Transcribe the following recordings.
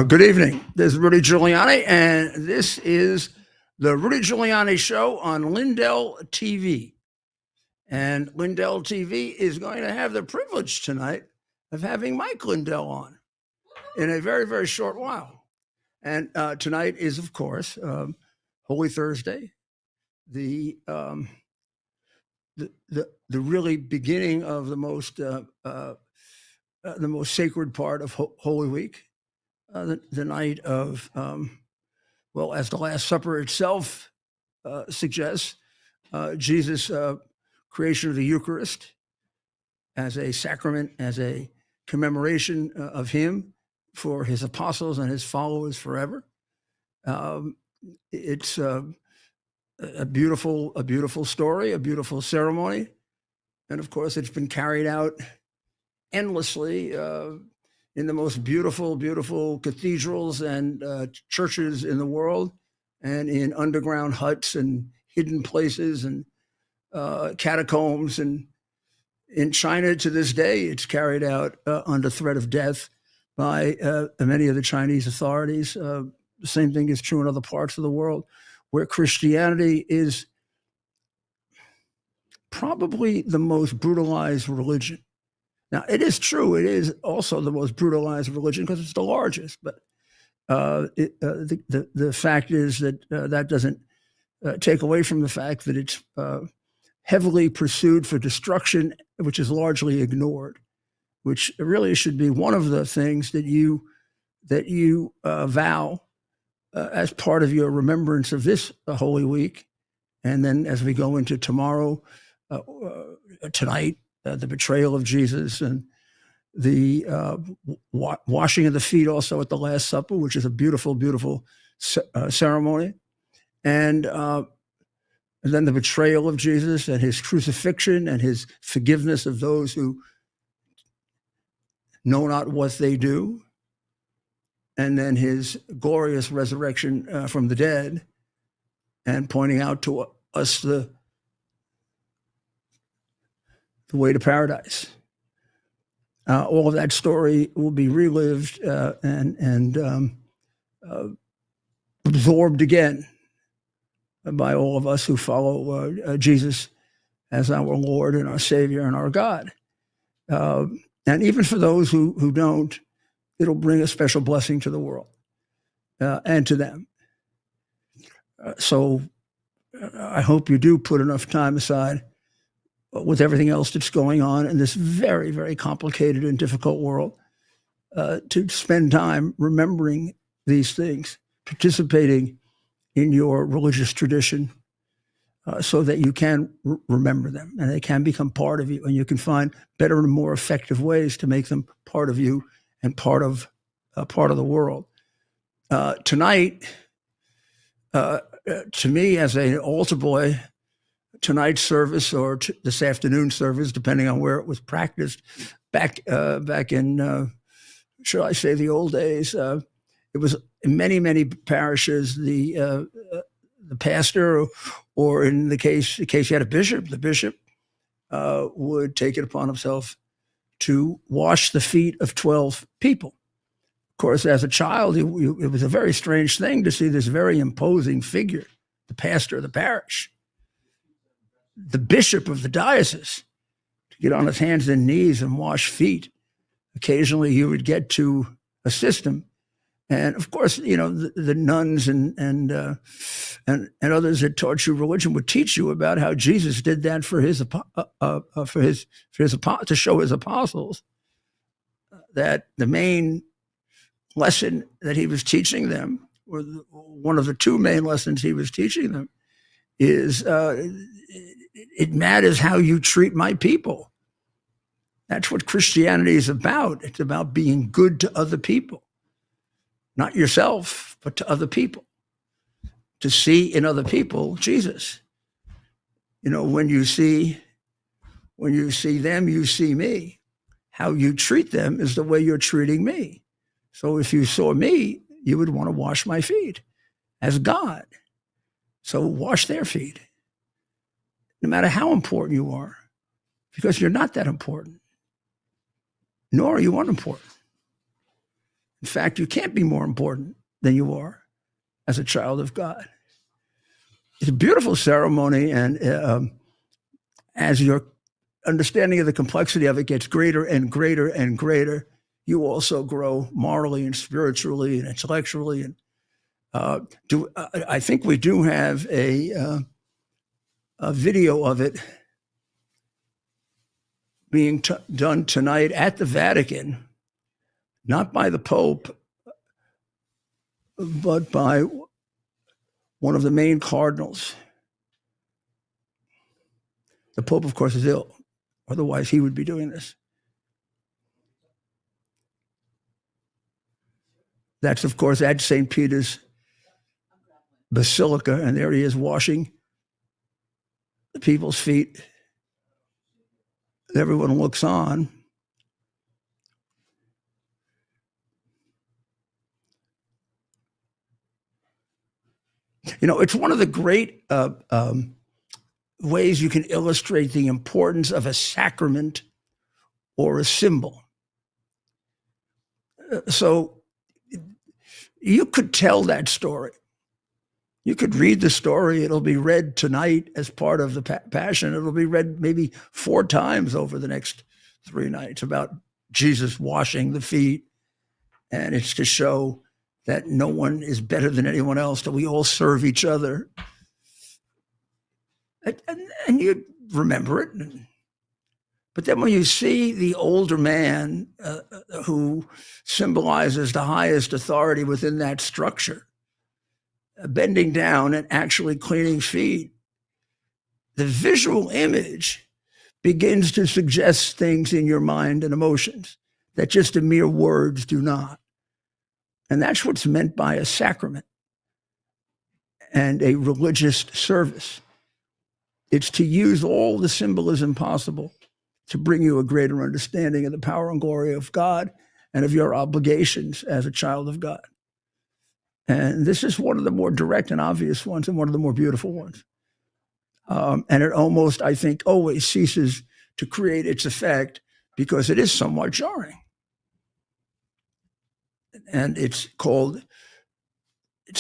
Good evening. This is Rudy Giuliani, and this is the Rudy Giuliani Show on Lindell TV. And Lindell TV is going to have the privilege tonight of having Mike Lindell on in a very, very short while. And tonight is, of course, Holy Thursday, the really beginning of the most sacred part of Holy Week. The night of, as the Last Supper itself suggests, Jesus' creation of the Eucharist as a sacrament, as a commemoration of him for his apostles and his followers forever. It's a beautiful story, a beautiful ceremony. And of course, it's been carried out endlessly in the most beautiful cathedrals and churches in the world, and in underground huts and hidden places and catacombs. And in China to this day, it's carried out under threat of death by many of the Chinese authorities. The same thing is true in other parts of the world, where Christianity is probably the most brutalized religion. Now, it is true, it is also the most brutalized religion because it's the largest, but the fact is that that doesn't take away from the fact that it's heavily pursued for destruction, which is largely ignored, which really should be one of the things that you vow as part of your remembrance of this Holy Week. And then as we go into tomorrow, tonight, the betrayal of Jesus, and the washing of the feet also at the Last Supper, which is a beautiful ceremony. And then the betrayal of Jesus and his crucifixion and his forgiveness of those who know not what they do. And then his glorious resurrection from the dead, and pointing out to us the way to paradise. All of that story will be relived and absorbed again by all of us who follow Jesus as our Lord and our Savior and our God. And even for those who don't, it'll bring a special blessing to the world and to them. So I hope you do put enough time aside with everything else that's going on in this very, very complicated and difficult world, to spend time remembering these things, participating in your religious tradition, so that you can remember them and they can become part of you, and you can find better and more effective ways to make them part of you and part of the world. Tonight, to me, as an altar boy, tonight's service or this afternoon service, depending on where it was practiced, back in, shall I say, the old days, it was in many parishes, the pastor, or in case you had a bishop, the bishop would take it upon himself to wash the feet of 12 people. Of course, as a child, it was a very strange thing to see this very imposing figure, the pastor of the parish, the bishop of the diocese, to get on his hands and knees and wash feet. Occasionally you would get to assist him. And of course, the nuns and others that taught you religion would teach you about how Jesus did that for his to show his apostles that the main lesson that he was teaching them, or one of the two main lessons he was teaching them, is it matters how you treat my people. That's what Christianity is about. It's about being good to other people, not yourself, but to other people, to see in other people Jesus. When you see them, you see me. How you treat them is the way you're treating me. So if you saw me, you would want to wash my feet as God. So wash their feet, no matter how important you are, because you're not that important, nor are you unimportant. In fact, you can't be more important than you are as a child of God. It's a beautiful ceremony, and as your understanding of the complexity of it gets greater and greater and greater, you also grow morally and spiritually and intellectually. And I think we do have a video of it being done tonight at the Vatican, not by the Pope, but by one of the main cardinals. The Pope, of course, is ill. Otherwise, he would be doing this. That's, of course, at St. Peter's Basilica, and there he is washing the people's feet. Everyone looks on. You know, it's one of the great ways you can illustrate the importance of a sacrament or a symbol. So you could tell that story. You could read the story. It'll be read tonight as part of the Passion. It'll be read maybe 4 times over the next 3 nights about Jesus washing the feet. And it's to show that no one is better than anyone else, that we all serve each other. And you remember it. But then when you see the older man who symbolizes the highest authority within that structure, bending down and actually cleaning feet, the visual image begins to suggest things in your mind and emotions that just the mere words do not. And that's what's meant by a sacrament and a religious service. It's to use all the symbolism possible to bring you a greater understanding of the power and glory of God and of your obligations as a child of God. And this is one of the more direct and obvious ones and one of the more beautiful ones. And it almost, I think, always ceases to create its effect because it is somewhat jarring. And it's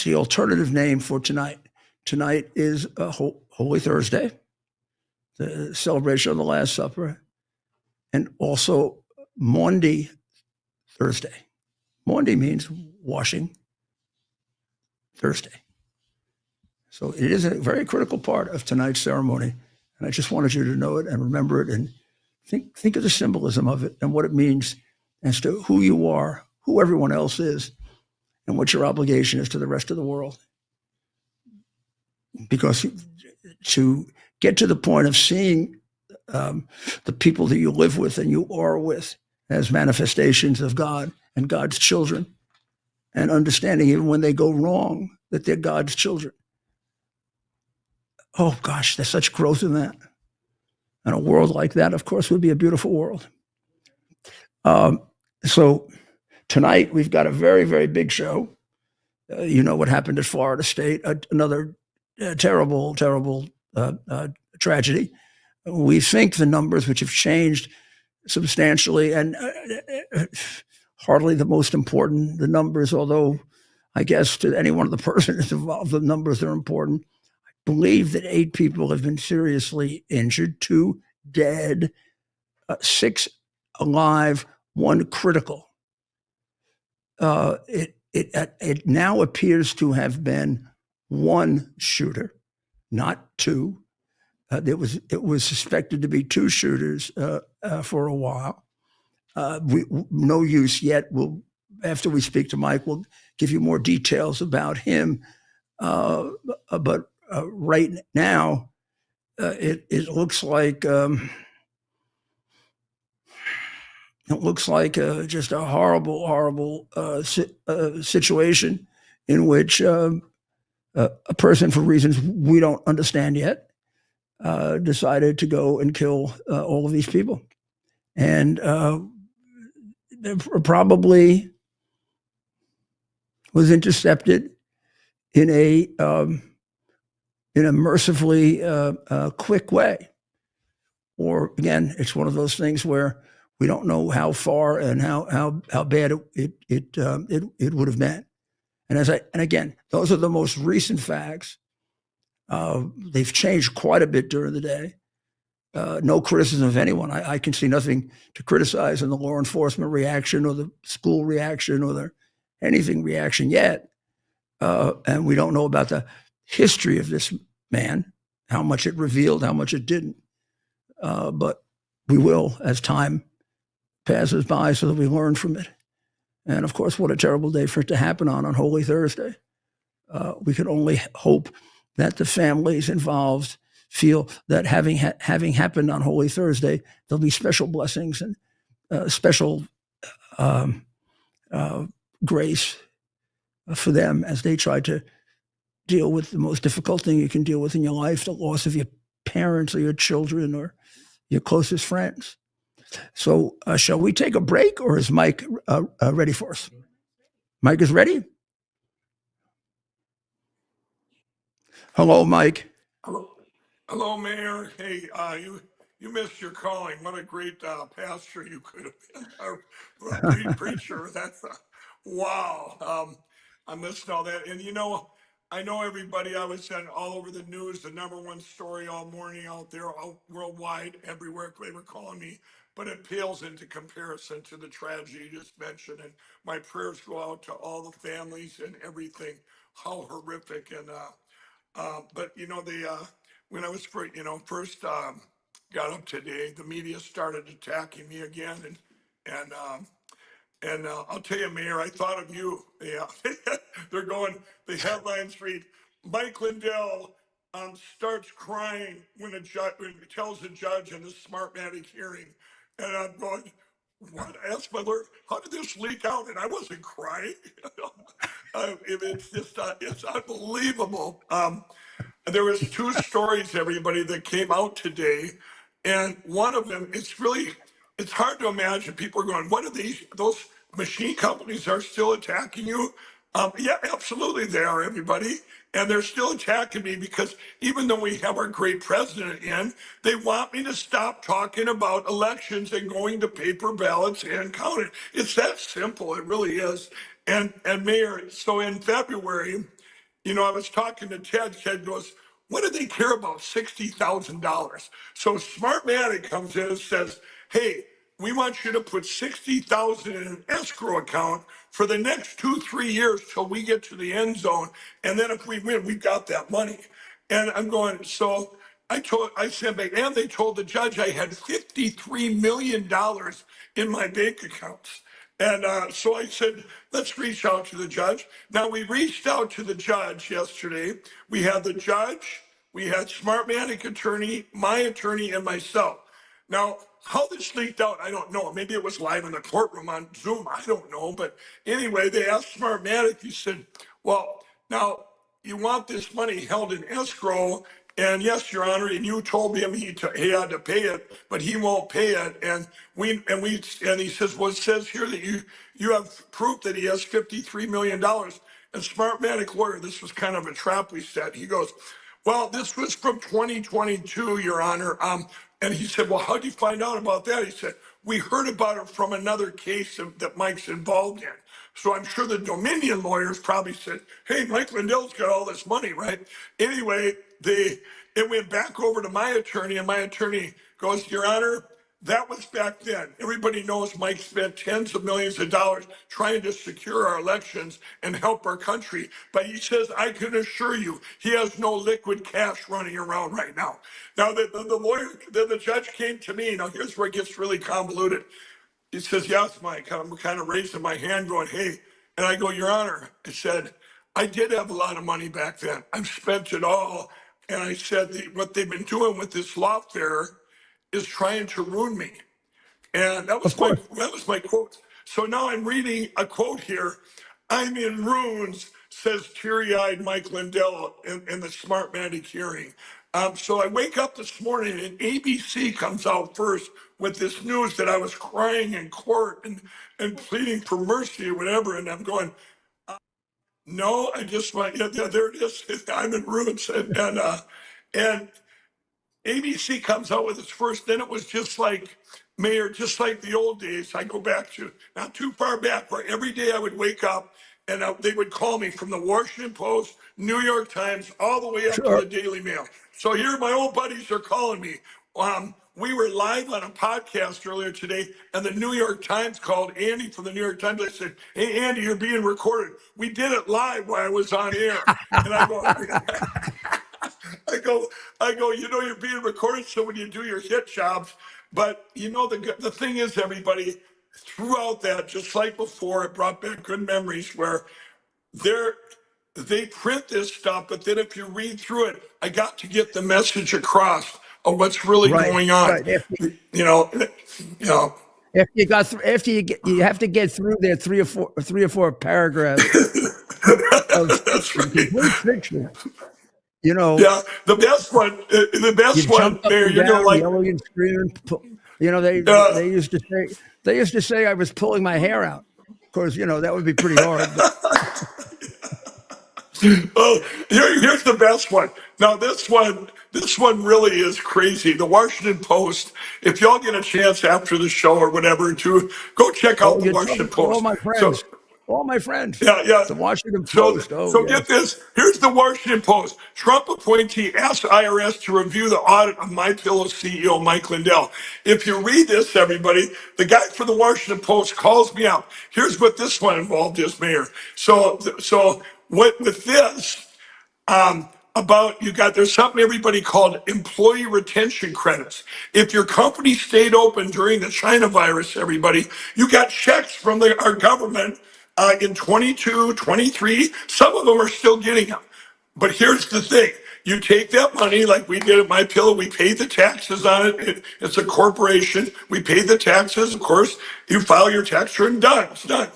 the alternative name for tonight. Tonight is Holy Thursday, the celebration of the Last Supper, and also Maundy Thursday. Maundy means washing Thursday. So it is a very critical part of tonight's ceremony. And I just wanted you to know it and remember it and think of the symbolism of it and what it means as to who you are, who everyone else is, and what your obligation is to the rest of the world. Because to get to the point of seeing the people that you live with and you are with as manifestations of God and God's children, and understanding even when they go wrong that they're God's children. Oh gosh, there's such growth in that. And a world like that, of course, would be a beautiful world. So tonight we've got a very, very big show. You know what happened at Florida State, another terrible, terrible tragedy. We think the numbers, which have changed substantially, and hardly the most important, the numbers, although I guess to any one of the persons involved, the numbers are important. I believe that 8 people have been seriously injured, 2 dead, 6 alive, 1 critical. It now appears to have been 1 shooter, not 2. It was suspected to be 2 shooters for a while. No use yet. After we speak to Mike, we'll give you more details about him. But right now, it looks like just a horrible, horrible situation in which a person, for reasons we don't understand yet, decided to go and kill all of these people. And probably was intercepted in a mercifully quick way. Or again, it's one of those things where we don't know how far and how bad it would have been. And again, those are the most recent facts. They've changed quite a bit during the day. No criticism of anyone. I can see nothing to criticize in the law enforcement reaction or the school reaction or the anything reaction yet. And we don't know about the history of this man, how much it revealed, how much it didn't. But we will as time passes by so that we learn from it. And of course, what a terrible day for it to happen on Holy Thursday. We can only hope that the families involved feel that having happened on Holy Thursday, there'll be special blessings and special grace for them as they try to deal with the most difficult thing you can deal with in your life, the loss of your parents or your children or your closest friends. So shall we take a break, or is Mike ready for us? Mike is ready? Hello, Mike. Hello, Mayor. Hey, you missed your calling. What a great pastor you could have been, or a great preacher. That's wow. I missed all that. And I know everybody. I was all over the news, the #1 story all morning out there, all worldwide, everywhere. They were calling me, but it pales into comparison to the tragedy you just mentioned. And my prayers go out to all the families and everything. How horrific. And but when I was first got up today, the media started attacking me again, and I'll tell you, Mayor, I thought of you. Yeah, they're going. The headlines read: Mike Lindell starts crying when when he tells the judge in the Smartmatic hearing, and I'm going. What? I asked my lawyer, how did this leak out? And I wasn't crying. It's just, it's unbelievable. There was two stories, everybody, that came out today, and one of them, it's hard to imagine. People are going, what are those machine companies are still attacking you? Yeah, absolutely they are, everybody. And they're still attacking me because even though we have our great president in, they want me to stop talking about elections and going to paper ballots and counting. It's that simple, it really is. And Mayor, so in February, I was talking to Ted. Ted goes, what do they care about $60,000? So Smartmatic comes in and says, hey, we want you to put 60,000 in an escrow account for the next 2-3 years till we get to the end zone. And then if we win, we've got that money. And I'm going, so I said back, and they told the judge I had $53 million in my bank accounts. And so I said, let's reach out to the judge. Now, we reached out to the judge yesterday. We had the judge, we had Smartmatic attorney, my attorney, and myself. Now, how this leaked out, I don't know. Maybe it was live in the courtroom on Zoom. I don't know. But anyway, they asked Smartmatic, he said, well, now you want this money held in escrow. And yes, Your Honor, and you told him he had to pay it, but he won't pay it. And he says, well, it says here that you have proof that he has $53 million. And Smartmatic lawyer, this was kind of a trap we set. He goes, well, this was from 2022, Your Honor. And he said, well, how'd you find out about that? He said, we heard about it from another case that Mike's involved in. So I'm sure the Dominion lawyers probably said, hey, Mike Lindell's got all this money, right? Anyway, it went back over to my attorney, and my attorney goes, Your Honor, that was back then. Everybody knows Mike spent tens of millions of dollars trying to secure our elections and help our country. But he says, I can assure you, he has no liquid cash running around right now. Now, the judge came to me. Now, here's where it gets really convoluted. He says, yes, Mike. I'm kind of raising my hand going, hey. And I go, Your Honor, I said, I did have a lot of money back then. I've spent it all. And I said, what they've been doing with this lawfare is trying to ruin me. And that was my quote. So now I'm reading a quote here. I'm in ruins, says teary-eyed Mike Lindell in the Smartmatic hearing. So I wake up this morning and ABC comes out first with this news that I was crying in court and pleading for mercy or whatever. And I'm going, no, I just went, yeah, there it is. I'm in ruins. And ABC comes out with its first, then it was just like Mayor, just like the old days, I go back to not too far back, where every day I would wake up and they would call me from the Washington Post, New York Times, all the way up to Sure. the Daily Mail. So here my old buddies are calling me. We were live on a podcast earlier today, and the New York Times called Andy from the New York Times. I said, "Hey, Andy, you're being recorded." We did it live while I was on air, and I go, I go, you're being recorded, so when you do your hit jobs. But the thing is, everybody, throughout that, just like before, it brought back good memories where they're they print this stuff, but then if you read through it, I got to get the message across of what's really Right. going on. Right. You know, you know. After you got through, you have to get through there three or four paragraphs of That's fiction, right. complete fiction. You know, Yeah, the best one, you jumped up Mayor, and you're gonna down, like. yelling and screaming. You know, Uh, they used to say I was pulling my hair out. Of course, that would be pretty hard. But Oh, here's the best one. Now this one really is crazy. The Washington Post. If y'all get a chance after the show or whatever to go check out oh, the you tell Washington all Post. my So friends, all my friends, yeah, yeah. the Washington So, Post. Oh so get yes. this. Here's the Washington Post. Trump appointee asks IRS to review the audit of MyPillow CEO Mike Lindell. If you read this, everybody, the guy for the Washington Post calls me out. Here's what this one involved is, Mayor. So what with this? About there's something everybody called employee retention credits. If your company stayed open during the China virus, everybody, you got checks from our government in 22, 23. Some of them are still getting them. But here's the thing. You take that money like we did at My Pillow. We paid the taxes on it. It's a corporation. We paid the taxes. Of course, you file your tax return, done. It's done.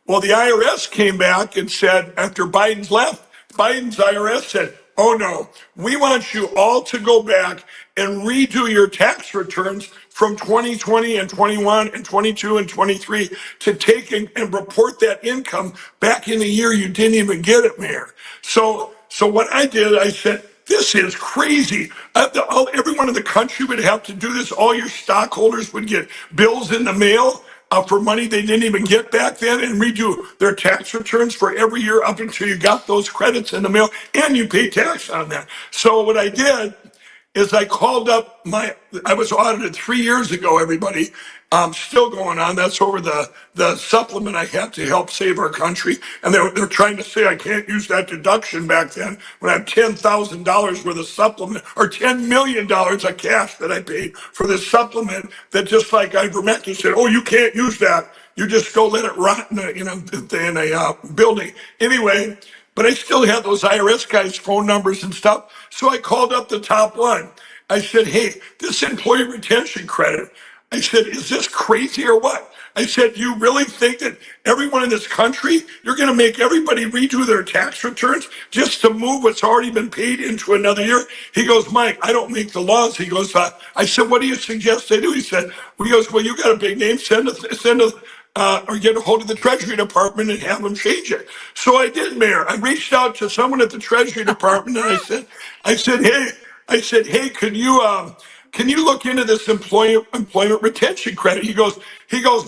Well, the IRS came back and said, after Biden's left, Biden's IRS said, "Oh no, we want you all to go back and redo your tax returns from 2020 and 21 and 22 and 23 to take and report that income back in the year you didn't even get it, Mayor." So what I did, I said, this is crazy. Everyone in the country would have to do this. All your stockholders would get bills in the mail for money they didn't even get back then and redo their tax returns for every year up until you got those credits in the mail and you pay tax on that. So what I did is I called up I was audited 3 years ago, everybody. Still going on. That's over the supplement I had to help save our country. And they're trying to say I can't use that deduction back then when I have $10,000 worth of supplement or $10 million of cash that I paid for this supplement that just like ivermectin said, oh, you can't use that. You just go let it rot in a building. Anyway, but I still had those IRS guys' phone numbers and stuff. So I called up the top one. I said, hey, this employee retention credit, I said, is this crazy or what? I said, you really think that everyone in this country, you're going to make everybody redo their tax returns just to move what's already been paid into another year? He goes, Mike, I don't make the laws. He goes, I said, what do you suggest they do? He goes, well, you got a big name. Or get a hold of the Treasury Department and have them change it. So I did, Mayor. I reached out to someone at the Treasury Department and hey, can you look into this employment retention credit? He goes,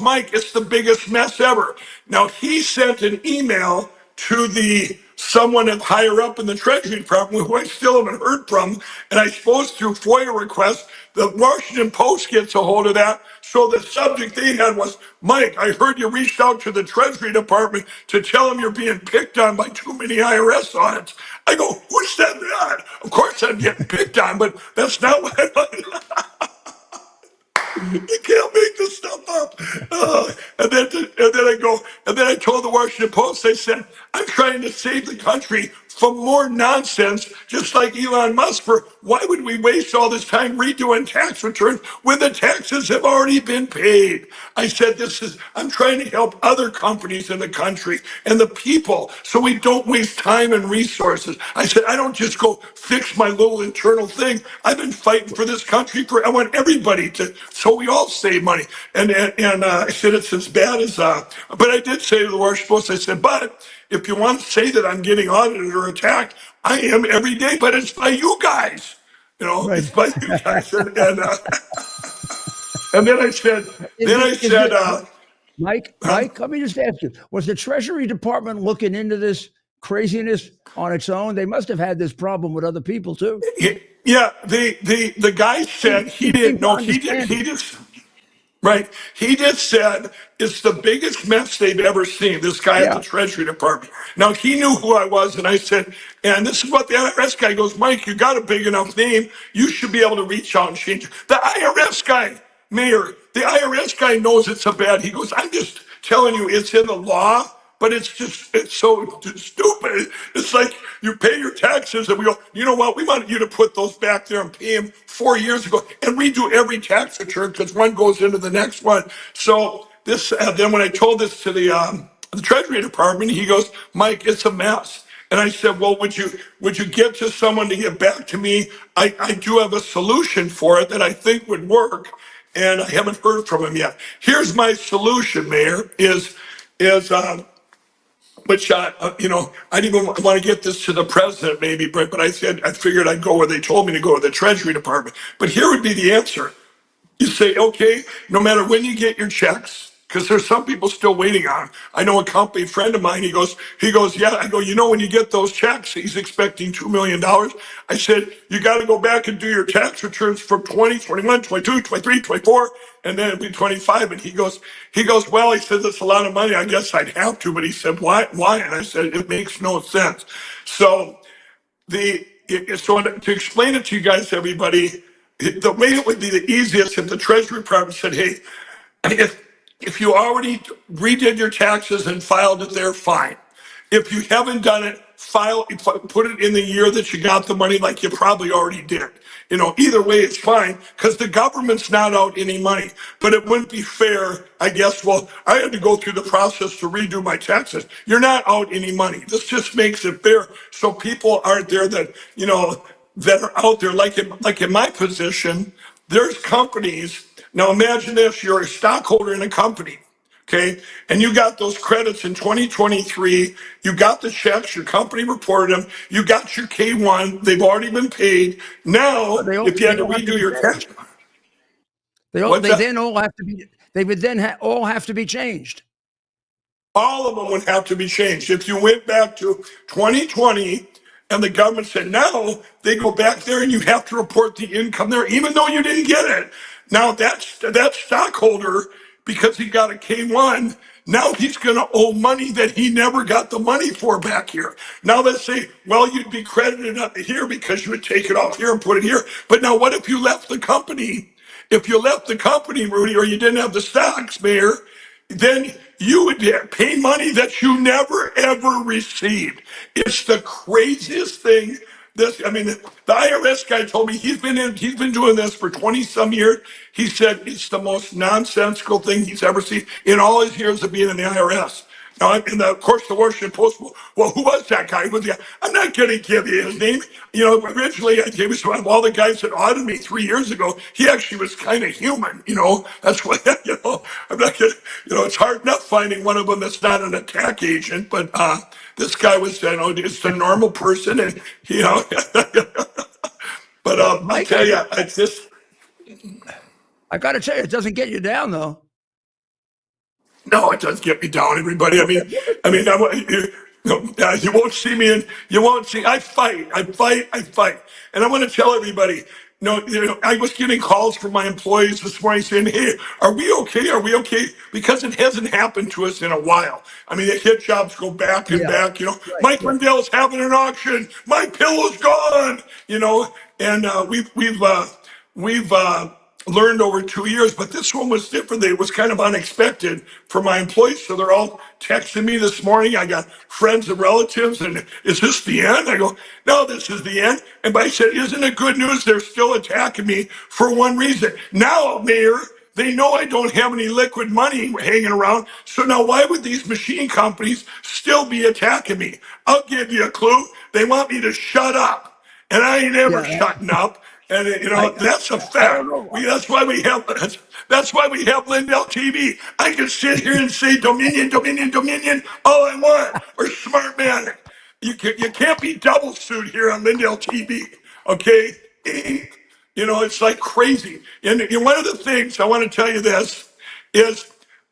Mike, it's the biggest mess ever. Now he sent an email to the someone at higher up in the Treasury Department who I still haven't heard from, and I suppose through FOIA requests, the Washington Post gets a hold of that. So the subject they had was, Mike, I heard you reached out to the Treasury Department to tell them you're being picked on by too many IRS audits. I go, who said that? Of course I'm getting picked on, but that's not what I you can't make this stuff up. And then I told the Washington Post, I said, I'm trying to save the country from more nonsense, just like Elon Musk. For why would we waste all this time redoing tax returns when the taxes have already been paid? I said, I'm trying to help other companies in the country and the people so we don't waste time and resources. I said, I don't just go fix my little internal thing. I've been fighting for this country I want everybody so we all save money. And I said, it's as bad as, but I did say to the Washington Post, I said, but if you want to say that I'm getting audited or attacked, I am every day, but it's by you guys. Right. It's by you guys. And then I said, then I Is said, it Mike? huh? Mike, let me just ask you: was the Treasury Department looking into this craziness on its own? They must have had this problem with other people too. Yeah, the guy said he They seem didn't to know. understand He it. just right. He just said it's the biggest mess they've ever seen. This guy at the Yeah, Treasury Department. Now he knew who I was, and I said, and this is what the IRS guy goes, Mike. You got a big enough name. You should be able to reach out and change it. The IRS guy, Mayor, the IRS guy knows it's a bad. He goes, I'm just telling you, it's in the law. But it's so stupid. It's like you pay your taxes and we go, you know what? We wanted you to put those back there and pay them 4 years ago and redo every tax return because one goes into the next one. So this, then when I told this to the Treasury Department, he goes, Mike, it's a mess. And I said, well, would you get to someone to get back to me? I do have a solution for it that I think would work. And I haven't heard from him yet. Here's my solution, Mayor, is which I didn't even want to get this to the president, maybe, but I said I figured I'd go where they told me to go, to the Treasury Department. But here would be the answer. You say, okay, no matter when you get your checks, because there's some people still waiting on 'em. I know a company friend of mine, he goes, yeah. I go, when you get those checks, he's expecting $2 million. I said, you got to go back and do your tax returns for 20, 21, 22, 23, 24, and then it'll be 25. And he goes, well, he said, that's a lot of money. I guess I'd have to. But he said, why? And I said, it makes no sense. So so to explain it to you guys, everybody, the way it would be the easiest if the Treasury Department said, hey, if you already redid your taxes and filed it there, fine. If you haven't done it, put it in the year that you got the money, like you probably already did. Either way, it's fine because the government's not out any money. But it wouldn't be fair, I guess. Well, I had to go through the process to redo my taxes. You're not out any money. This just makes it fair, so people aren't there that are out there like in my position. There's companies. Now imagine this: you're a stockholder in a company. Okay. And you got those credits in 2023. You got the checks. Your company reported them. You got your K1. They've already been paid. but Now, if you had they to all have to redo be your tax, changed. what's They that? then all have to be. They would then all have to be changed. All of them would have to be changed. If you went back to 2020 and the government said, now they go back there and you have to report the income there, even though you didn't get it. Now that stockholder, because he got a K1, now he's going to owe money that he never got the money for back here. Now let's say, well, you'd be credited up here because you would take it off here and put it here. But now what if you left the company? If you left the company, Rudy, or you didn't have the stocks, Mayor, then you would pay money that you never ever received. It's the craziest thing. The IRS guy told me he's been doing this for 20 some years. He said it's the most nonsensical thing he's ever seen in all his years of being in the IRS. Now, of course, the Washington Post. Well, who was that guy? I'm not going to give you his name. Originally, I gave one of all the guys that audited me 3 years ago. He actually was kind of human. That's what. I'm not going. It's hard enough finding one of them that's not an attack agent. But this guy was, it's a normal person, and But I'll Mike, tell you, it's just. I got to tell you, it doesn't get you down though. No, it does get me down, everybody. Look at look at You won't see me in. You won't see. I fight. I fight. I fight. And I want to tell everybody. No, I was getting calls from my employees this morning saying, "Hey, are we okay? Are we okay?" Because it hasn't happened to us in a while. The hit jobs go back and yeah, back. right, Mike yeah. Lindell's having an auction. My pillow's gone. And we've learned over 2 years, but this one was different. It was kind of unexpected for my employees. So they're all texting me this morning. I got friends and relatives, and is this the end? I go, no, this is the end. And I said, isn't it good news? They're still attacking me for one reason. Now, Mayor, they know I don't have any liquid money hanging around. So now why would these machine companies still be attacking me? I'll give you a clue. They want me to shut up. And I ain't ever Yeah, shutting up. And I that's a I don't fact. know. That's why we have Lindell TV. I can sit here and say Dominion, Dominion, Dominion all I want, or Smart Man. You can't be double sued here on Lindell TV. Okay? It's like crazy. And one of the things I want to tell you this is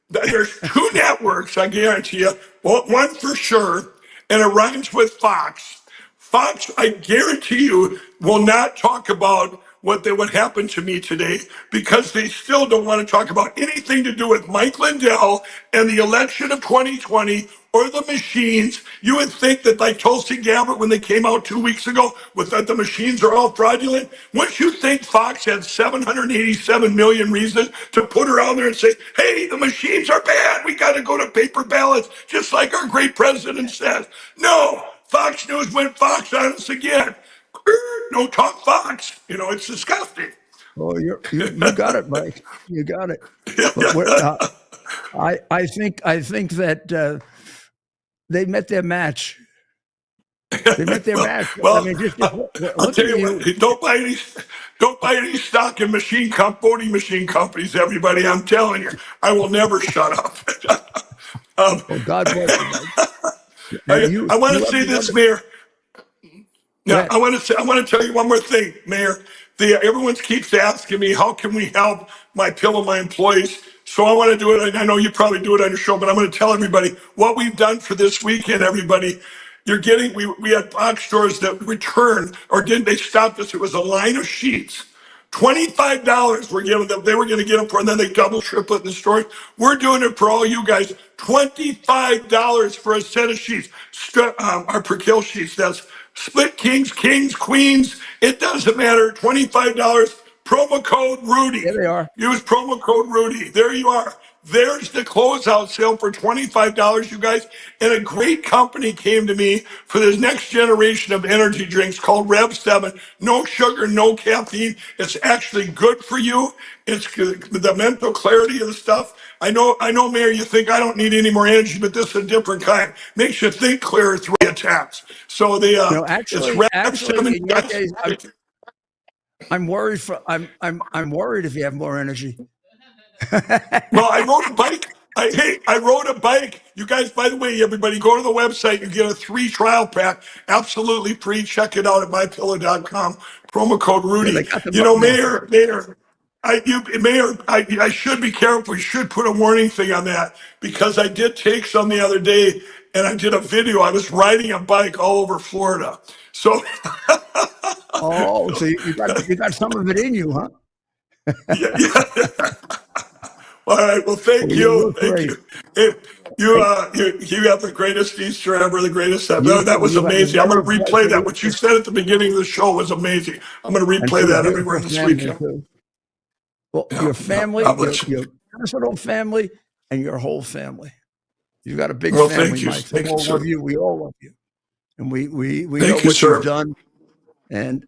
that there's two networks, I guarantee you. One for sure, and it rhymes with Fox. Fox, I guarantee you, will not talk about what happened to me today because they still don't want to talk about anything to do with Mike Lindell and the election of 2020 or the machines. You would think that like Tulsi Gabbard, when they came out 2 weeks ago, with that the machines are all fraudulent. Wouldn't you think Fox had 787 million reasons to put her out there and say, hey, the machines are bad. We got to go to paper ballots, just like our great president says. No, Fox News went Fox on us again. Don't talk Fox. It's disgusting. Oh, you got it, Mike. You got it. But I think that they met their match. They met their match. Well, I mean, I'll tell you what. Don't buy any stock in voting machine companies. Everybody, I'm telling you, I will never shut up. Oh, God bless you, Mike. I want to say this, Mayor. Yeah, I want to tell you one more thing, Mayor. Everyone keeps asking me, how can we help my employees? So I want to do it. I know you probably do it on your show, but I'm going to tell everybody what we've done for this weekend, everybody. We had box stores that returned, or didn't they stop us? It was a line of sheets. $25 we're giving them. They were going to get them for, and then they double, triple it in the store. We're doing it for all you guys. $25 for a set of sheets. Our per kill sheets. That's split kings, queens. It doesn't matter. $25. Promo code Rudy. There they are. Use promo code Rudy. There you are. There's the closeout sale for $25, you guys. And a great company came to me for this next generation of energy drinks called Rev 7. No sugar, no caffeine. It's actually good for you. It's the mental clarity of the stuff. I know, Mayor, you think I don't need any more energy, but this is a different kind. Makes you think clearer 3 attacks. So actually, it's Rev 7. in your case, I'm worried I'm worried if you have more energy. Well, I rode a bike. I rode a bike. You guys, by the way, everybody, go to the website. You get a 3 trial pack, absolutely free. Check it out at mypillow.com. Promo code Rudy. Mayor, I should be careful. We should put a warning thing on that because I did take some the other day and I did a video. I was riding a bike all over Florida. So. Oh, so you got some of it in you, huh? Yeah. All right. Well, thank you. Thank you. You have the greatest Easter ever, the greatest ever. That was amazing. I'm going to replay that. What you said at the beginning of the show was amazing. I'm going to replay that everywhere this weekend. Well, your family, your personal family, and your whole family. You've got a big family, Mike. We all love you. We all love you, and we know what you've done. And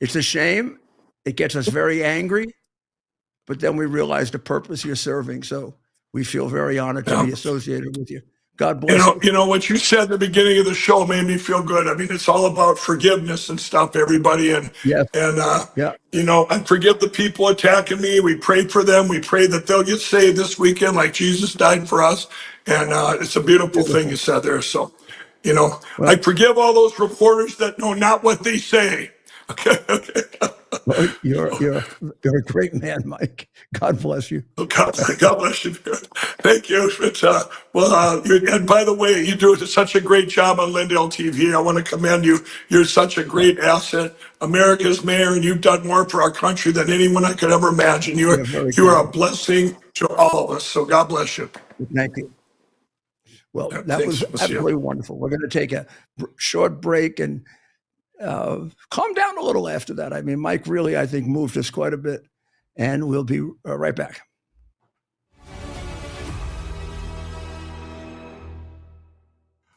it's a shame. It gets us very angry, but then we realize the purpose you're serving. So we feel very honored to be associated with you. God bless you. You know what you said at the beginning of the show made me feel good. I mean, it's all about forgiveness and stuff, everybody. And I forgive the people attacking me. We pray for them. We pray that they'll get saved this weekend, like Jesus died for us. And it's a beautiful thing you said there. So, I forgive all those reporters that know not what they say. Okay. Well, you're a great man, Mike. God bless you. God bless you. Thank you. And by the way, you do such a great job on Lindell TV. I want to commend you. You're such a great asset, America's mayor, and you've done more for our country than anyone I could ever imagine. You are a blessing to all of us. So God bless you. Thank you. Well, that was absolutely wonderful. We're going to take a short break and calm down a little after that. I mean, Mike really, I think, moved us quite a bit, and we'll be right back.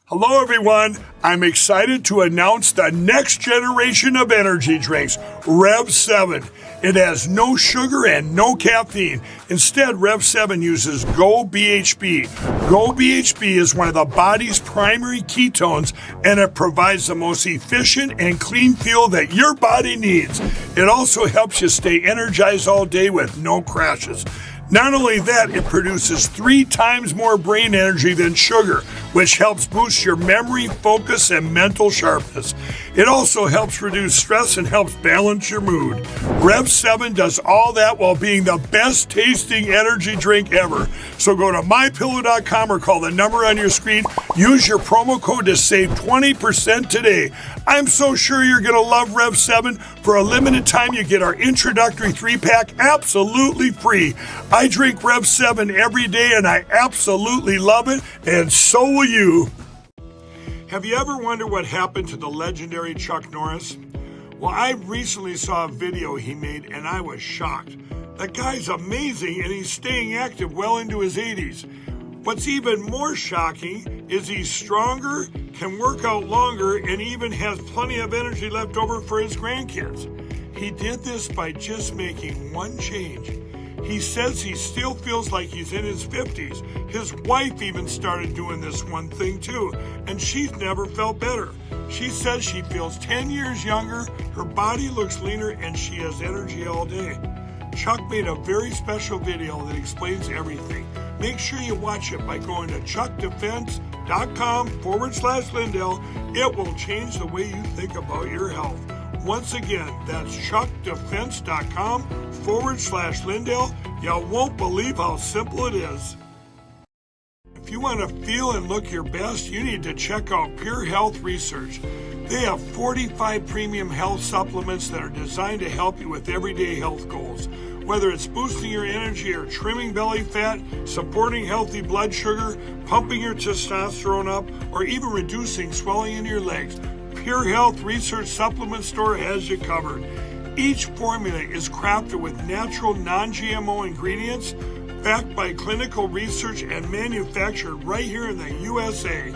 Hello, everyone. I'm excited to announce the next generation of energy drinks, Rev 7. It has no sugar and no caffeine. Instead, Rev 7 uses Go BHB. Go BHB is one of the body's primary ketones, and it provides the most efficient and clean fuel that your body needs. It also helps you stay energized all day with no crashes. Not only that, it produces 3 times more brain energy than sugar, which helps boost your memory, focus, and mental sharpness. It also helps reduce stress and helps balance your mood. Rev 7 does all that while being the best tasting energy drink ever. So go to mypillow.com or call the number on your screen. Use your promo code to save 20% today. I'm so sure you're going to love Rev 7. For a limited time, you get our introductory 3-pack absolutely free. I drink Rev 7 every day and I absolutely love it, and so will you. Have you ever wondered what happened to the legendary Chuck Norris? Well, I recently saw a video he made and I was shocked. That guy's amazing and he's staying active well into his 80s. What's even more shocking is he's stronger, can work out longer, and even has plenty of energy left over for his grandkids. He did this by just making one change. He says he still feels like he's in his 50s. His wife even started doing this one thing too, and she's never felt better. She says she feels 10 years younger, her body looks leaner, and she has energy all day. Chuck made a very special video that explains everything. Make sure you watch it by going to chuckdefense.com/Lindell. It will change the way you think about your health. Once again, that's chuckdefense.com/Lindell. You won't believe how simple it is. If you want to feel and look your best, you need to check out Pure Health Research. They have 45 premium health supplements that are designed to help you with everyday health goals. Whether it's boosting your energy or trimming belly fat, supporting healthy blood sugar, pumping your testosterone up, or even reducing swelling in your legs, Pure Health Research Supplement Store has you covered. Each formula is crafted with natural, non-GMO ingredients, backed by clinical research and manufactured right here in the USA.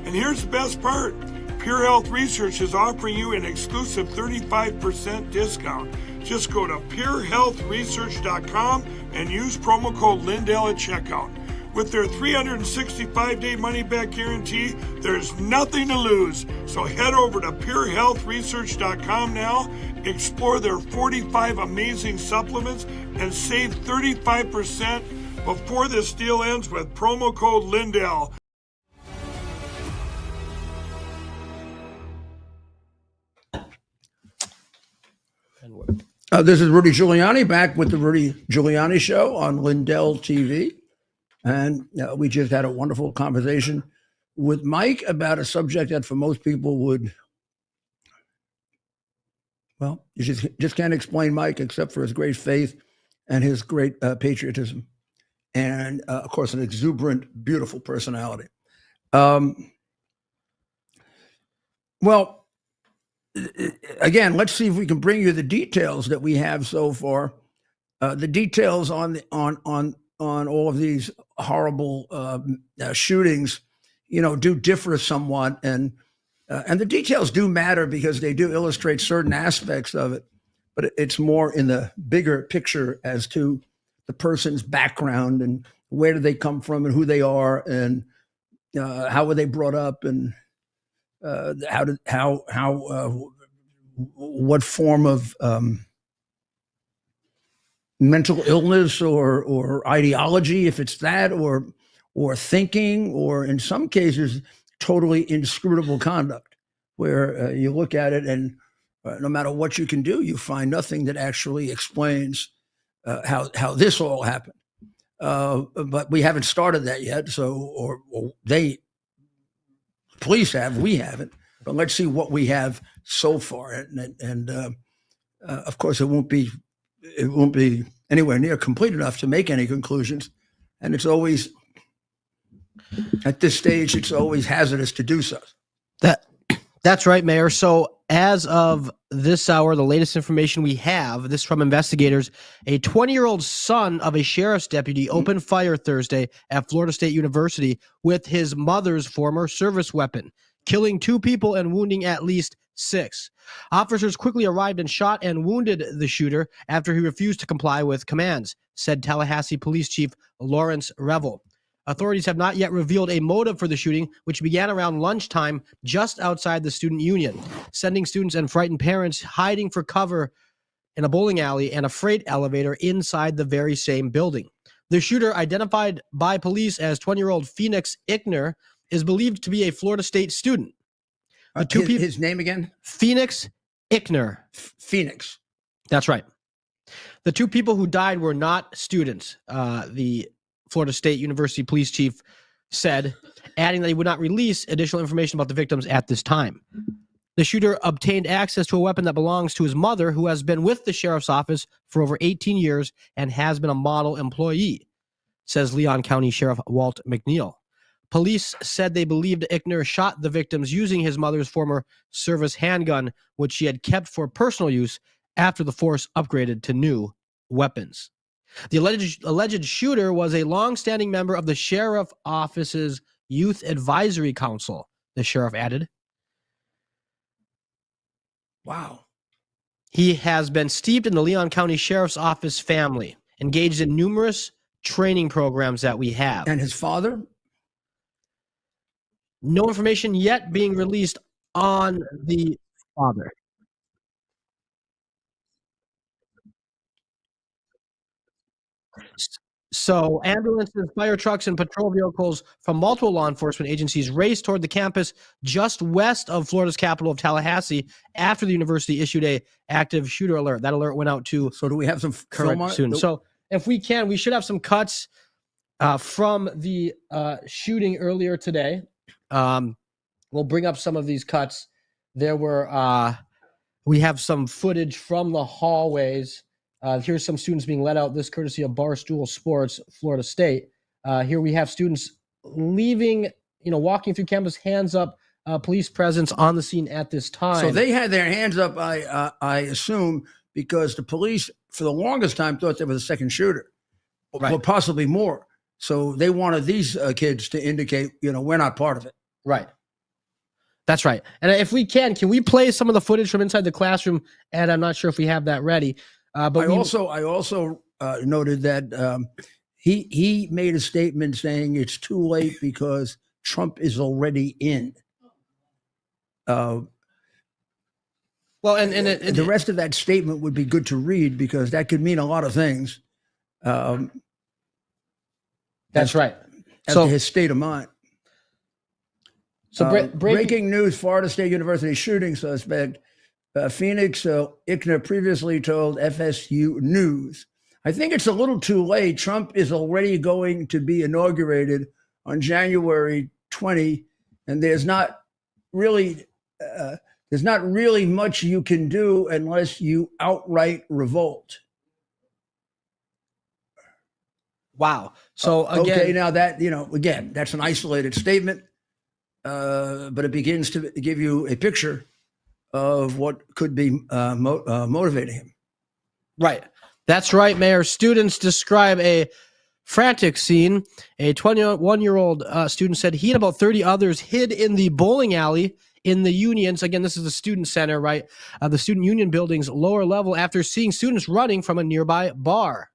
And here's the best part. Pure Health Research is offering you an exclusive 35% discount. Just go to purehealthresearch.com and use promo code Lindell at checkout. With their 365-day money-back guarantee, there's nothing to lose. So head over to purehealthresearch.com now, explore their 45 amazing supplements, and save 35% before this deal ends with promo code Lindell. This is Rudy Giuliani back with the Rudy Giuliani Show on Lindell TV. And we just had a wonderful conversation with Mike about a subject that for most people would, well, you just can't explain Mike except for his great faith and his great patriotism. And, of course, an exuberant, beautiful personality. Well, again, let's see if we can bring you the details that we have so far. The details on all of these horrible shootings, do differ somewhat, and the details do matter because they do illustrate certain aspects of it. But it's more in the bigger picture as to the person's background and where do they come from and who they are and how were they brought up and what form of mental illness or ideology, if it's that, or thinking, or in some cases, totally inscrutable conduct, where you look at it and no matter what you can do, you find nothing that actually explains how this all happened. But we haven't started that yet, so or police have, we haven't. But let's see what we have so far, and of course, it won't be anywhere near complete enough to make any conclusions. And it's always at this stage, it's always hazardous to do so. That's right, Mayor. So as of this hour, the latest information we have, this from investigators, a 20-year-old son of a sheriff's deputy opened fire Thursday at Florida State University with his mother's former service weapon, killing 2 people and wounding at least 6. Officers quickly arrived and shot and wounded the shooter after he refused to comply with commands, said Tallahassee Police Chief Lawrence Revel. Authorities have not yet revealed a motive for the shooting, which began around lunchtime just outside the student union, sending students and frightened parents hiding for cover in a bowling alley and a freight elevator inside the very same building. The shooter, identified by police as 20-year-old Phoenix Ickner, is believed to be a Florida State student. The two people, his name again? Phoenix Ickner. Phoenix. That's right. The two people who died were not students. The Florida State University police chief said, adding that he would not release additional information about the victims at this time. The shooter obtained access to a weapon that belongs to his mother, who has been with the sheriff's office for over 18 years and has been a model employee, says Leon County Sheriff Walt McNeil. Police said they believed Ickner shot the victims using his mother's former service handgun, which she had kept for personal use after the force upgraded to new weapons. The alleged shooter was a longstanding member of the sheriff's office's Youth Advisory Council, the sheriff added. Wow. He has been steeped in the Leon County Sheriff's Office family, engaged in numerous training programs that we have. And his father? No information yet being released on the father. So ambulances, fire trucks, and patrol vehicles from multiple law enforcement agencies raced toward the campus just west of Florida's capital of Tallahassee after the university issued a active shooter alert. That alert went out to So do we have some film on it? soon. So if we can, we should have some cuts from the shooting earlier today. We'll bring up some of these cuts. There were, we have some footage from the hallways. Here's some students being let out, this courtesy of Barstool Sports, Florida State. Here we have students leaving, walking through campus, hands up, police presence on the scene at this time. So they had their hands up, I assume, because the police, for the longest time, thought they were the second shooter, or possibly more. So they wanted these kids to indicate, we're not part of it. Right. That's right. And if we can we play some of the footage from inside the classroom? And I'm not sure if we have that ready. But I also noted that he made a statement saying it's too late because Trump is already in. Well, and the rest of that statement would be good to read because that could mean a lot of things. That's right. As to his state of mind. So breaking news: Florida State University shooting suspect Phoenix Ickner previously told FSU News, "I think it's a little too late. Trump is already going to be inaugurated on January 20, and there's not really much you can do unless you outright revolt." Wow. So again, okay, now that again, that's an isolated statement, but it begins to give you a picture of what could be motivating him. Right. That's right, Mayor. Students describe a frantic scene. A 21-year-old student said he and about 30 others hid in the bowling alley in the Unions. Again, this is the student center, right? The student union building's lower level after seeing students running from a nearby bar.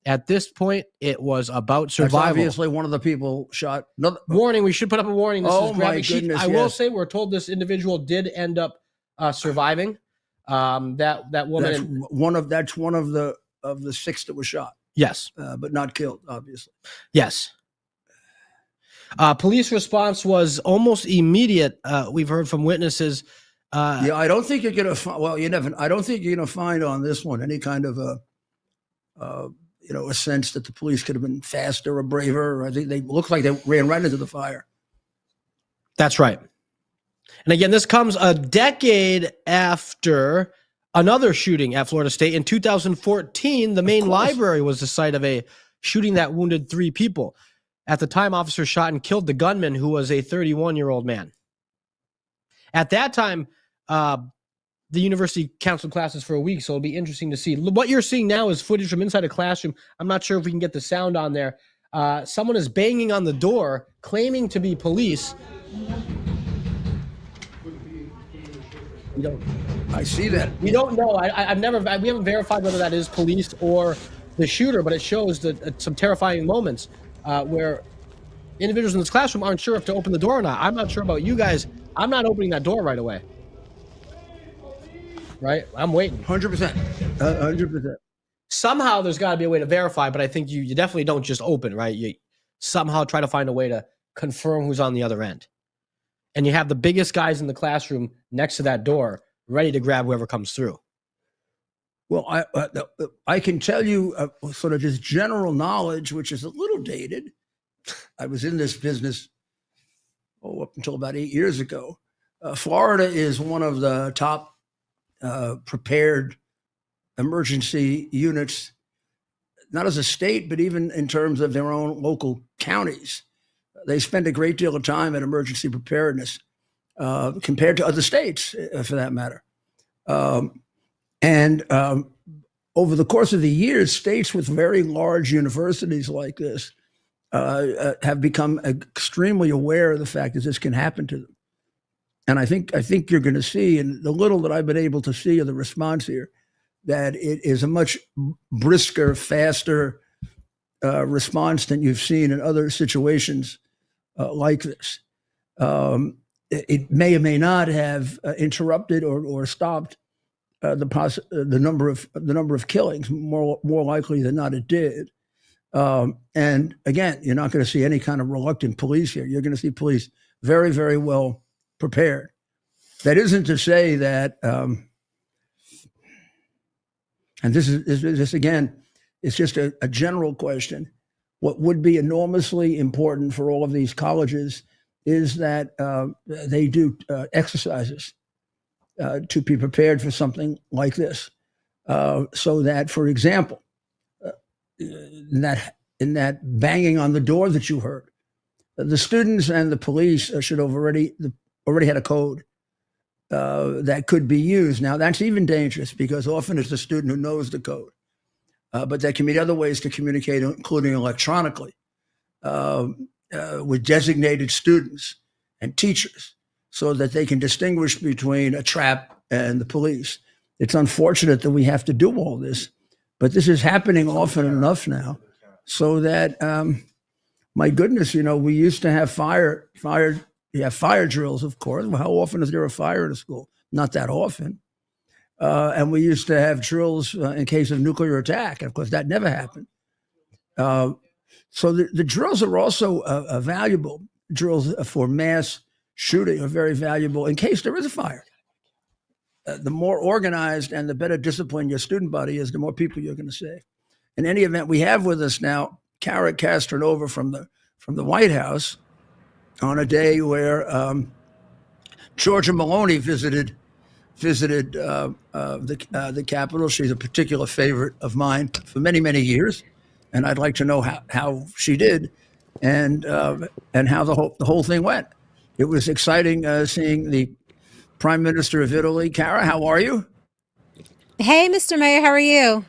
At this point, it was about survival. That's obviously one of the people shot. Warning, we should put up a warning. This is my goodness, I will say we're told this individual did end up surviving. That woman. That's one of the 6 that was shot. Yes. But not killed, obviously. Yes. Police response was almost immediate. We've heard from witnesses. I don't think you're going to find, I don't think you're going to find on this one any kind of a sense that the police could have been faster or braver. I think they looked like they ran right into the fire. That's right. And again, this comes a decade after another shooting at Florida State. In 2014, the main library was the site of a shooting that wounded 3 people. At the time, officers shot and killed the gunman, who was a 31-year-old man. At that time, the university canceled classes for a week, so it'll be interesting to see. What you're seeing now is footage from inside a classroom. I'm not sure if we can get the sound on there. Someone is banging on the door, claiming to be police. I see that. We don't know. We haven't verified whether that is police or the shooter, but it shows some terrifying moments where individuals in this classroom aren't sure if to open the door or not. I'm not sure about you guys. I'm not opening that door right away. Right? I'm waiting. 100%. 100%. Somehow there's got to be a way to verify, but I think you definitely don't just open, right? You somehow try to find a way to confirm who's on the other end. And you have the biggest guys in the classroom next to that door, ready to grab whoever comes through. Well, I can tell you sort of just general knowledge, which is a little dated. I was in this business up until about 8 years ago. Florida is one of the top prepared emergency units, not as a state, but even in terms of their own local counties. They spend a great deal of time at emergency preparedness compared to other states, for that matter. And over the course of the years, states with very large universities like this have become extremely aware of the fact that this can happen to them. And I think you're going to see, in the little that I've been able to see of the response here, that it is a much brisker, faster response than you've seen in other situations like this. It may or may not have interrupted or stopped the number of killings. More likely than not, it did. And again, you're not going to see any kind of reluctant police here. You're going to see police very, very well prepared. That isn't to say that, and this again, it's just a general question. What would be enormously important for all of these colleges is that they do exercises to be prepared for something like this. So that, for example, in that banging on the door that you heard, the students and the police should have already had a code that could be used. Now, that's even dangerous because often it's the student who knows the code. But there can be other ways to communicate, including electronically, with designated students and teachers so that they can distinguish between a trap and the police. It's unfortunate that we have to do all this, but this is happening often enough now so that, my goodness, we used to have fire drills, of course. Well, how often is there a fire in a school? Not that often. And we used to have drills in case of nuclear attack. And of course, that never happened. So the drills are also valuable. Drills for mass shooting are very valuable in case there is a fire. The more organized and the better disciplined your student body is, the more people you're going to save. In any event, we have with us now Kara Castronova from the White House on a day where Georgia Maloney visited the Capitol. She's a particular favorite of mine for many, many years, and I'd like to know how she did and how the whole thing went. It was exciting seeing the Prime Minister of Italy. Kara, how are you? Hey, Mr. Mayor, how are you?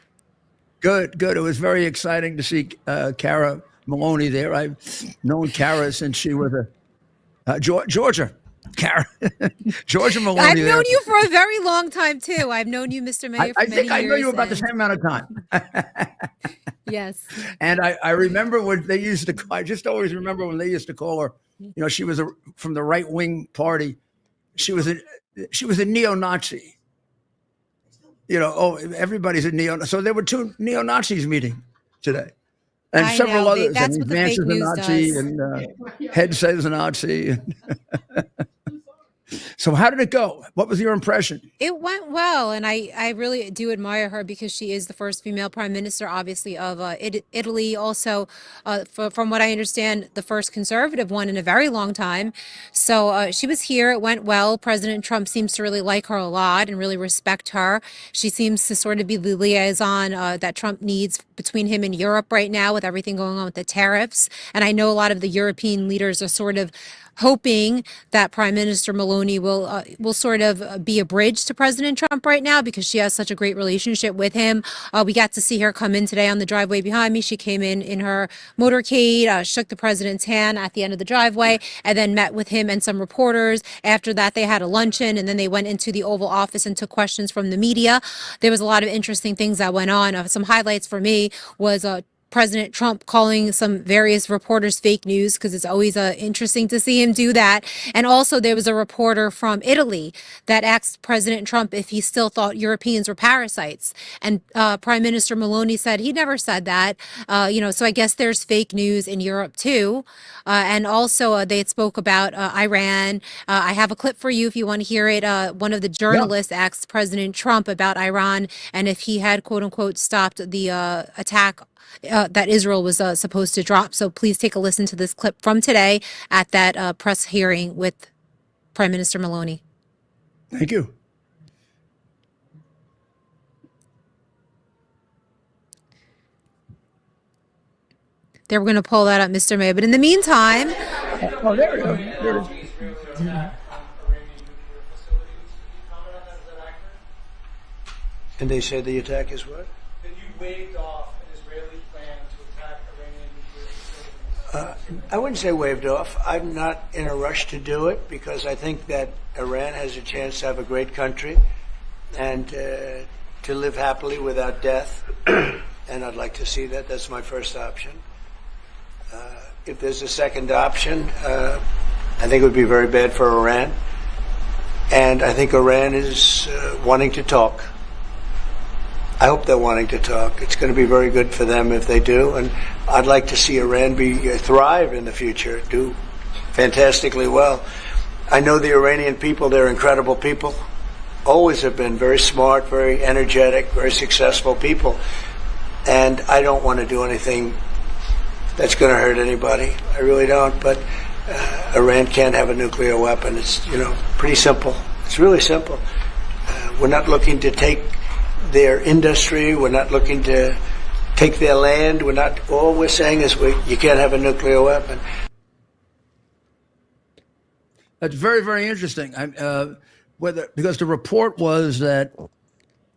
Good. It was very exciting to see Kara Maloney there. I've known Kara since she was Georgia. Kara, Georgia Maloney. I've known you for a very long time too. I've known you, Mr. Mayor, for I many think I know years you about the same amount of time. Yes. And I remember when they used to. I just always remember when they used to call her. She was from the right wing party. She was a neo-Nazi. Everybody's a neo. So there were two neo-Nazis meeting today, and I several know. others. That's and what the Vance fake is a news Nazi, does. and Head says a Nazi. So how did it go? What was your impression? It went well, and I really do admire her because she is the first female prime minister, obviously, of Italy. Also, from what I understand, the first conservative one in a very long time. So she was here. It went well. President Trump seems to really like her a lot and really respect her. She seems to sort of be the liaison that Trump needs between him and Europe right now with everything going on with the tariffs. And I know a lot of the European leaders are sort of hoping that Prime Minister Maloney will sort of be a bridge to President Trump right now because she has such a great relationship with him. We got to see her come in today on the driveway behind me. She came in her motorcade, shook the president's hand at the end of the driveway, and then met with him and some reporters. After that, they had a luncheon, and then they went into the Oval Office and took questions from the media. There was a lot of interesting things that went on. Some highlights for me was President Trump calling some various reporters fake news, because it's always interesting to see him do that. And also, there was a reporter from Italy that asked President Trump if he still thought Europeans were parasites. And Prime Minister Maloney said he never said that. So I guess there's fake news in Europe too. And also, they had spoke about Iran. I have a clip for you if you want to hear it. One of the journalists asked President Trump about Iran and if he had, quote unquote, stopped the attack that Israel was supposed to drop. So please take a listen to this clip from today at that press hearing with Prime Minister Maloney. Thank you. They were going to pull that up, Mr. Mayor. But in the meantime, Oh, there we go. There it is. And they said the attack is what? That you waved off an Israeli plan to attack Iranian nuclear facilities. I wouldn't say waved off. I'm not in a rush to do it because I think that Iran has a chance to have a great country and to live happily without death. And I'd like to see that. That's my first option. If there's a second option, I think it would be very bad for Iran. And I think Iran is wanting to talk. I hope they're wanting to talk. It's going to be very good for them if they do. And I'd like to see Iran thrive in the future, do fantastically well. I know the Iranian people, they're incredible people. Always have been very smart, very energetic, very successful people. And I don't want to do anything that's going to hurt anybody. I really don't. But Iran can't have a nuclear weapon. It's, pretty simple. It's really simple. We're not looking to take their industry. We're not looking to take their land. All we're saying is you can't have a nuclear weapon. That's very, very interesting. Because the report was that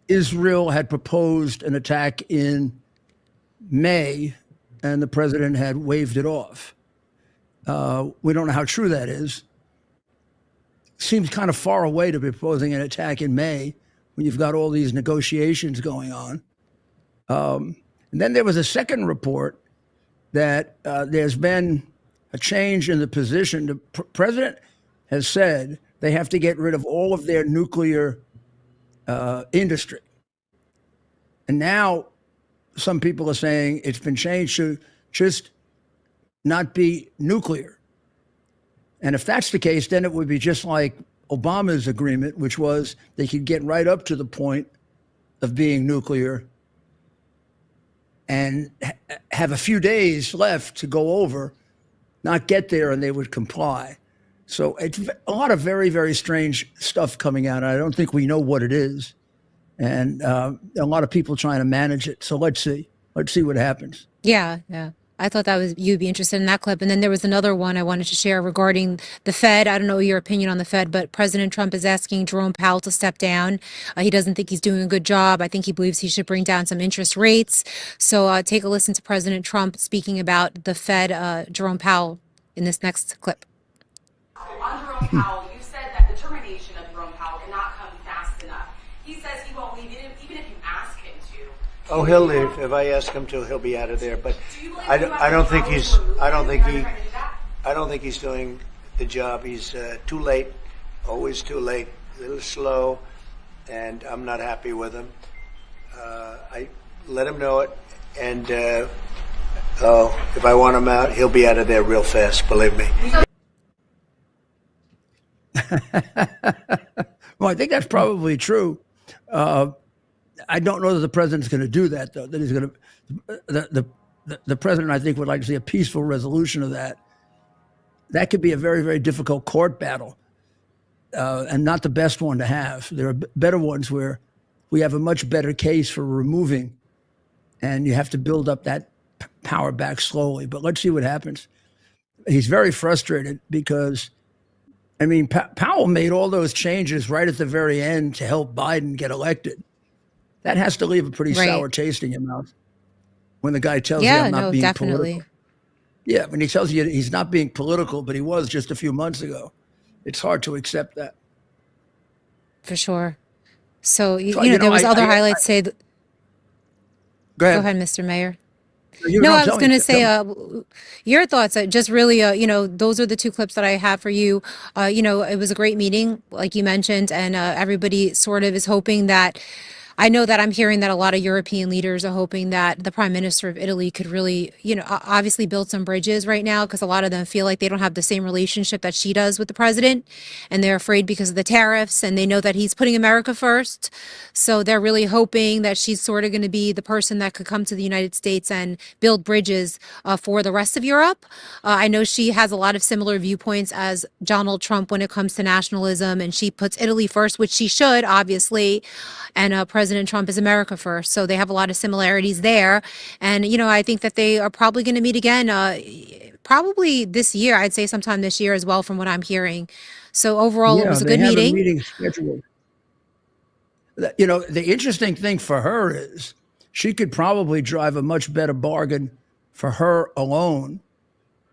Israel had proposed an attack in May, and the president had waved it off. We don't know how true that is. Seems kind of far away to be proposing an attack in May when you've got all these negotiations going on. And then there was a second report that there's been a change in the position. The president has said they have to get rid of all of their nuclear industry. And now some people are saying it's been changed to just not be nuclear. And if that's the case, then it would be just like Obama's agreement, which was they could get right up to the point of being nuclear and have a few days left to go over, not get there, and they would comply. So it's a lot of very, very strange stuff coming out. I don't think we know what it is. And a lot of people trying to manage it. So let's see. Let's see what happens. yeah. I thought you'd be interested in that clip. And then there was another one I wanted to share regarding the Fed. I don't know your opinion on the Fed, but President Trump is asking Jerome Powell to step down. He doesn't think he's doing a good job. I think he believes he should bring down some interest rates. So take a listen to President Trump speaking about the Fed, Jerome Powell, in this next clip. On Jerome Powell, you said that the termination of Jerome Powell cannot come fast enough. He says he won't leave even if you ask him to. Oh, he'll leave. If I ask him to, he'll be out of there. But I don't think he's doing the job. He's too late, always too late, a little slow, and I'm not happy with him. I let him know it, and if I want him out, he'll be out of there real fast. Believe me. Well, I think that's probably true. I don't know that the president's going to do that, though. That he's going to. The president, I think, would like to see a peaceful resolution of that. That could be a very, very difficult court battle, and not the best one to have. There are better ones where we have a much better case for removing, and you have to build up that power back slowly. But let's see what happens. He's very frustrated because, I mean, Powell made all those changes right at the very end to help Biden get elected. That has to leave a pretty sour taste in your mouth when the guy tells you I'm not being political. Yeah, when he tells you he's not being political, but he was just a few months ago. It's hard to accept that. For sure. So, there was other highlights. Go ahead, Mr. Mayor. You No, don't I was tell me. going to Tell say, me. your thoughts. Just really, those are the two clips that I have for you. It was a great meeting, like you mentioned, and everybody sort of is hoping that. I know that I'm hearing that a lot of European leaders are hoping that the prime minister of Italy could really, obviously build some bridges right now because a lot of them feel like they don't have the same relationship that she does with the president. And they're afraid because of the tariffs and they know that he's putting America first. So they're really hoping that she's sort of going to be the person that could come to the United States and build bridges for the rest of Europe. I know she has a lot of similar viewpoints as Donald Trump when it comes to nationalism, and she puts Italy first, which she should, obviously. And President Trump is America first. So they have a lot of similarities there. And, I think that they are probably going to meet again, probably this year. I'd say sometime this year as well, from what I'm hearing. So overall, it Yeah, was a they good have a meeting. meeting scheduled. The interesting thing for her is she could probably drive a much better bargain for her alone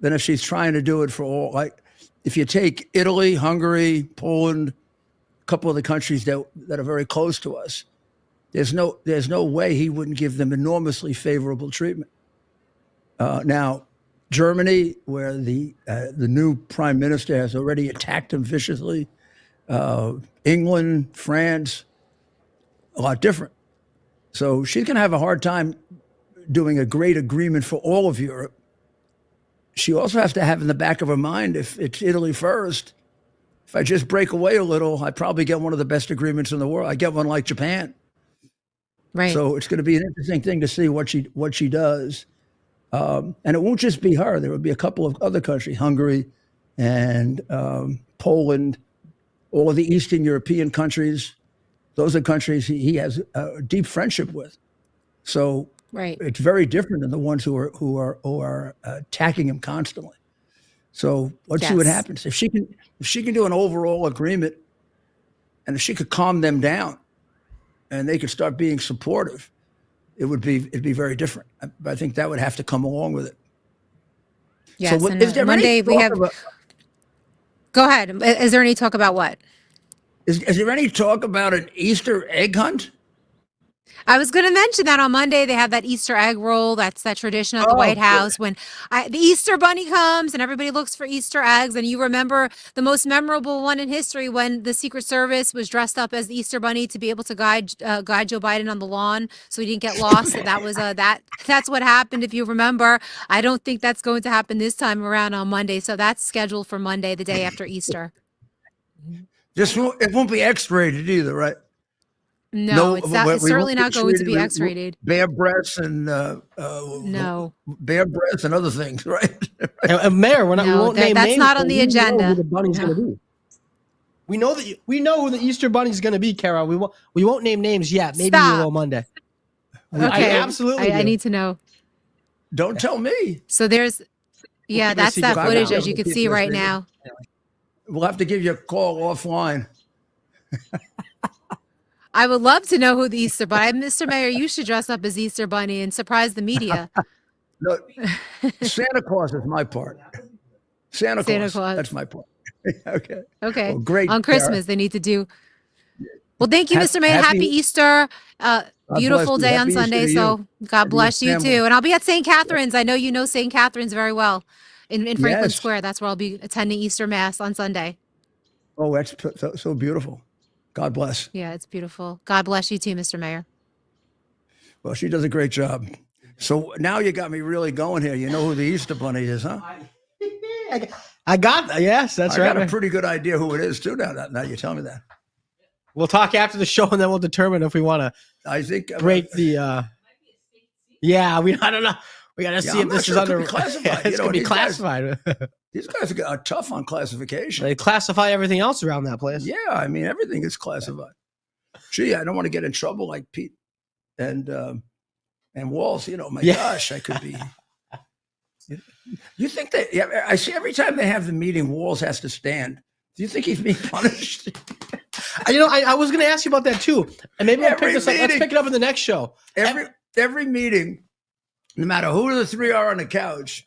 than if she's trying to do it for all. Like, if you take Italy, Hungary, Poland, a couple of the countries that are very close to us, there's no way he wouldn't give them enormously favorable treatment. Now, Germany, where the new prime minister has already attacked him viciously, England, France, a lot different. So she's going to have a hard time doing a great agreement for all of Europe. She also has to have in the back of her mind, if it's Italy first, if I just break away a little, I probably get one of the best agreements in the world. I get one like Japan. Right. So it's going to be an interesting thing to see what she does. And it won't just be her. There will be a couple of other countries, Hungary and Poland, all of the Eastern European countries. Those are countries he has a deep friendship with. So Right. it's very different than the ones who are attacking him constantly. So let's see what Yes. happens. If she can do an overall agreement, and if she could calm them down, and they could start being supportive, it'd be very different. I think that would have to come along with it. Yes. So And is there Monday any we talk have. about, Go ahead. Is there any talk about what? is there any talk about an Easter egg hunt? I was going to mention that on Monday they have that Easter egg roll. That's that tradition at the White Good. House when the Easter bunny comes and everybody looks for Easter eggs. And you remember the most memorable one in history when the Secret Service was dressed up as the Easter bunny to be able to guide Joe Biden on the lawn so he didn't get lost. So that was that's what happened, if you remember. I don't think that's going to happen this time around on Monday. So that's scheduled for Monday, the day after Easter. It won't be X-rated either, right? No, it's we certainly won't not get going to treated be with X-rated. bare breasts and No. bare breasts and other things, right? And Mayor, we No, won't name that's names, not on but the we know agenda. who the bunny's No. going to be. We know who the Easter bunny's going to be, Kara. We won't name names yet. Maybe we Stop. will Monday. Okay. I absolutely. I do. need to know. Don't tell me. So there's, yeah, keep it a that's secret that for footage now. as you can Keep see it a right secret. now. We'll have to give you a call offline. I would love to know who the Easter Bunny. Mr. Mayor, you should dress up as Easter Bunny and surprise the media. No, Santa Claus is my part. Santa Claus. That's my part. Okay. Okay. Well, great. On Christmas, they need to do. Well, thank you, Mr. Mayor. Happy Happy Easter. Beautiful bless you. day on Happy Easter Sunday. to you So God and your bless you family. too. And I'll be at St. Catherine's. I know you know St. Catherine's very well in Franklin Yes. Square. That's where I'll be attending Easter Mass on Sunday. Oh, that's so beautiful. God bless. Yeah, it's beautiful. God bless you too, Mr. Mayor. Well, she does a great job. So now you got me really going here. You know who the Easter Bunny is, huh? I got that. Yes, that's I right. got a pretty good idea who it is too. Now you tell me that. We'll talk after the show, and then we'll determine if we want to I think break the. Yeah, I don't know. We got to see I'm if not this sure is it could under. be classified. It's going to be these guys- classified. These guys are tough on classification. They classify everything else around that place. Yeah, I mean everything is classified. Gee, I don't want to get in trouble like Pete and Walls. My gosh, I could be. You think that? Yeah, I see every time they have the meeting, Walls has to stand. Do you think he's being punished? I was going to ask you about that too, and maybe we'll pick Every this up. Let's meeting. pick it up in the next show. Every meeting, no matter who the three are on the couch,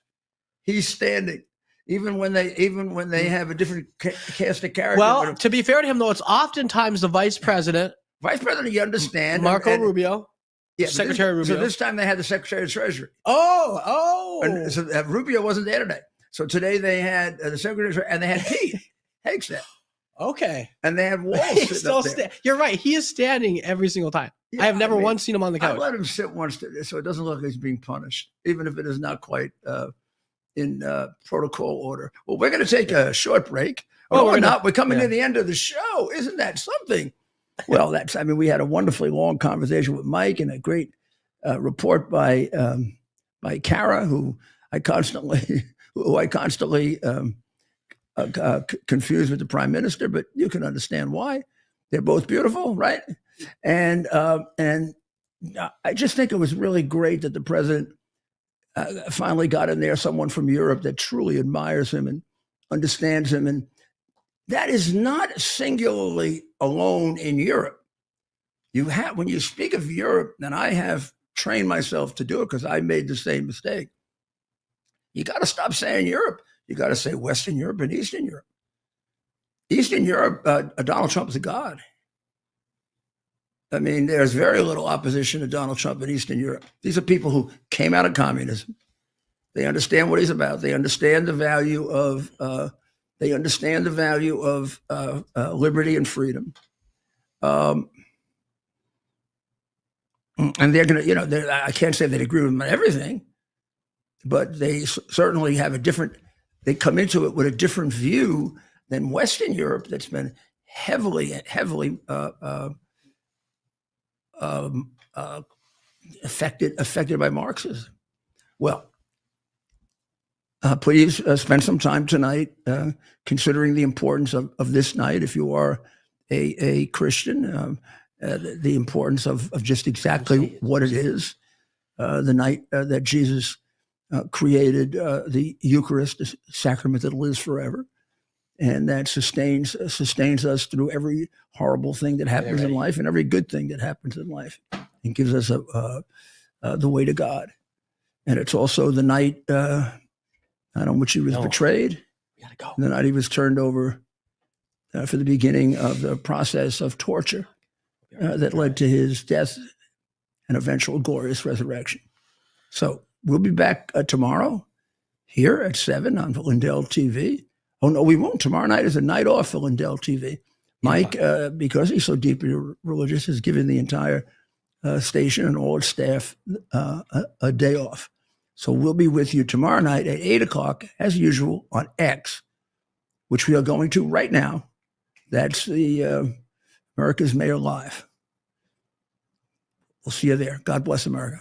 he's standing. Even when they have a different cast of character. Well, to be fair to him, though, it's oftentimes the vice president, Vice President, you understand, Marco and- Rubio. Yeah, but Secretary Rubio. So this time they had the Secretary of Treasury. Oh. And so Rubio wasn't there today. So today they had the Secretary of Treasury, and they had Pete Hegseth. Okay. And they had Walls He's sitting still up there. You're right. He is standing every single time. Yeah, I have never I mean, once seen him on the I couch. let him sit once so it doesn't look like he's being punished, even if it is not quite in protocol order. Well, we're going to take a short break. Oh, We're not. We're coming yeah. to the end of the show. Isn't that something? Well, we had a wonderfully long conversation with Mike and a great report by Kara, who I constantly confused with the prime minister, but you can understand why. They're both beautiful, right? And I just think it was really great that the president finally got in there someone from Europe that truly admires him and understands him. And that is not singularly alone in Europe. When you speak of Europe, and I have trained myself to do it because I made the same mistake, you got to stop saying Europe. You got to say Western Europe and Eastern Europe. Eastern Europe, Donald Trump is a god. I mean, there's very little opposition to Donald Trump in Eastern Europe. These are people who came out of communism. They understand what he's about. They understand the value of liberty and freedom. And they're going to, I can't say they agree with him on everything, but they certainly have they come into it with a different view than Western Europe that's been heavily affected by Marxism. Well, please spend some time tonight considering the importance of this night. If you are a Christian, the importance of just exactly what it is, the night that Jesus created the Eucharist, the sacrament that lives forever, and that sustains us through every horrible thing that happens in life and every good thing that happens in life, and gives us the way to God. And it's also the night on which he was betrayed, the night he was turned over for the beginning of the process of torture that led to his death and eventual glorious resurrection. So we'll be back tomorrow here at 7 on Lindell TV. Oh, no, we won't. Tomorrow night is a night off for Lindell TV. Mike, because he's so deeply religious, has given the entire station and all its staff a day off. So we'll be with you tomorrow night at 8 o'clock, as usual, on X, which we are going to right now. That's the America's Mayor Live. We'll see you there. God bless America.